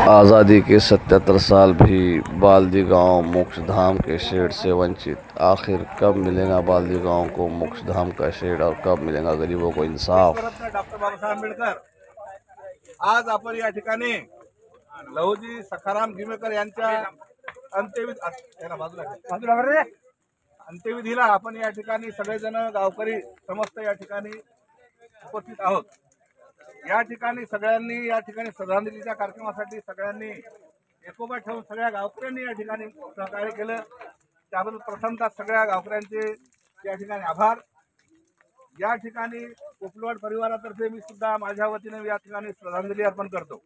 आज़ादी के 77 साल भी बाल्दी गांव मोक्षधाम के शेड से वंचित। आखिर कब मिलेगा बाल्दी गांव को मोक्षधाम का शेड और कब मिलेगा गरीबों को इंसाफ। डॉक्टर बाबासाहेब आंबेडकर आज आपण या ठिकाणी लहुजी सखाराम गिमेकर यांच्या अंत्यविधीला आपण या ठिकाणी सगळेजण गावकरी समस्त या ठिकाणी उपस्थित आहोत। या ठिकाणी सगळ्यांनी या ठिकाणी श्रद्धांजलीच्या कार्यक्रमासाठी सगळ्यांनी एकोपा ठेवून सगळ्या गावकऱ्यांनी या ठिकाणी सहकार्य केलं, त्याबद्दल प्रथमतः सगळ्या गावकऱ्यांचे या ठिकाणी आभार। या ठिकाणी कोपलवाड परिवारातर्फे मी सुद्धा माझ्या वतीने या ठिकाणी श्रद्धांजली अर्पण करतो।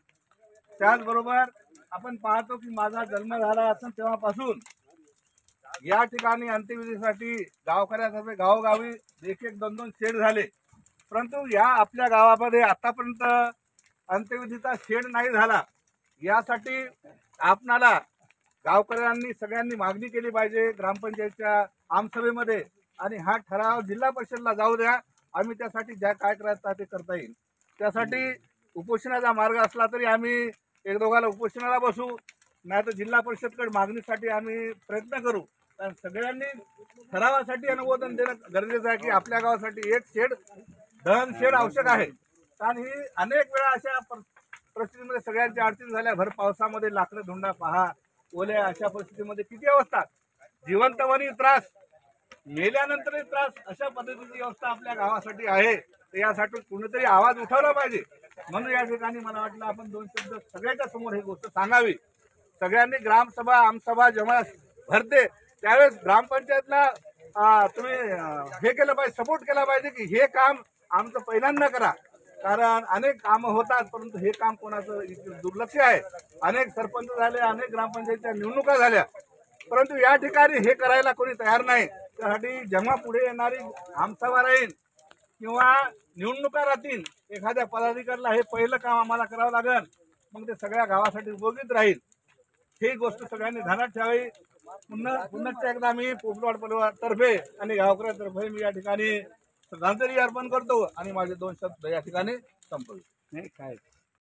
त्याचबरोबर आपण पाहतो की माझा जन्म झाला असून तेव्हापासून या ठिकाणी अंत्यविधीसाठी गावकऱ्यांतर्फे गावोगावी एक एक दोन दोन शेड झाले, परंतु या आपल्या गावामध्ये आतापर्यंत अंत्यविधीचा शेड नाही झाला। यासाठी आपणाला गावकऱ्यांनी सगळ्यांनी मागणी केली पाहिजे ग्रामपंचायतच्या आमसभेमध्ये, आणि हा ठराव जिल्हा परिषदला जाऊ द्या। आम्ही त्यासाठी ज्या काय करायचं ते करता येईल। त्यासाठी उपोषणाचा मार्ग असला तरी आम्ही एक दोघाला उपोषणाला बसू, नाही तर जिल्हा परिषदकडे मागणीसाठी आम्ही प्रयत्न करू। कारण सगळ्यांनी ठरावासाठी अनुमोदन देणं गरजेचं आहे की आपल्या गावासाठी एक शेड दहन शेड आवश्यक आहे। कारण ही अनेक वेळा अशा परिस्थितीमध्ये सगळ्यांची अडचण झाल्या, भर पावसामध्ये लाकडं धुंडा पहा, ओल्या अशा परिस्थितीमध्ये किती अवस्था, जिवंतवणी त्रास, मेल्यानंतरही त्रास, अशा पद्धतीची अवस्था आपल्या गावासाठी आहे। तर यासाठी कुणीतरी आवाज उठवला पाहिजे। म्हणून या ठिकाणी मला वाटलं आपण दोन शब्द सगळ्याच्या समोर ही गोष्ट सांगावी। सगळ्यांनी ग्रामसभा आमसभा जेव्हा भरते त्यावेळेस ग्रामपंचायतला तुम्ही हे केलं पाहिजे, सपोर्ट केला पाहिजे की हे काम आमचं पहिल्यांदा करा। कारण अनेक कामं होतात, परंतु हे काम कोणाचं दुर्लक्ष आहे। अनेक सरपंच झाले, अनेक ग्रामपंचायतच्या निवडणुका झाल्या, परंतु या ठिकाणी हे करायला कोणी तयार नाही। त्यासाठी जेव्हा पुढे येणारी आमसभा राहील किंवा निवडणुका राहतील, एखाद्या पदाधिकाऱ्याला हे पहिलं काम आम्हाला करावं लागेल, मग ते सगळ्या गावासाठी उपयोगीच राहील। ही गोष्ट सगळ्यांनी ध्यानात ठेवावी। पुन्हा एकदा मी कोपलवाड परिवारातर्फे आणि गावकऱ्यांतर्फे मी या ठिकाणी श्रद्धांजली अर्पण करतो आणि माझे दोन शब्द या ठिकाणी संपवतो।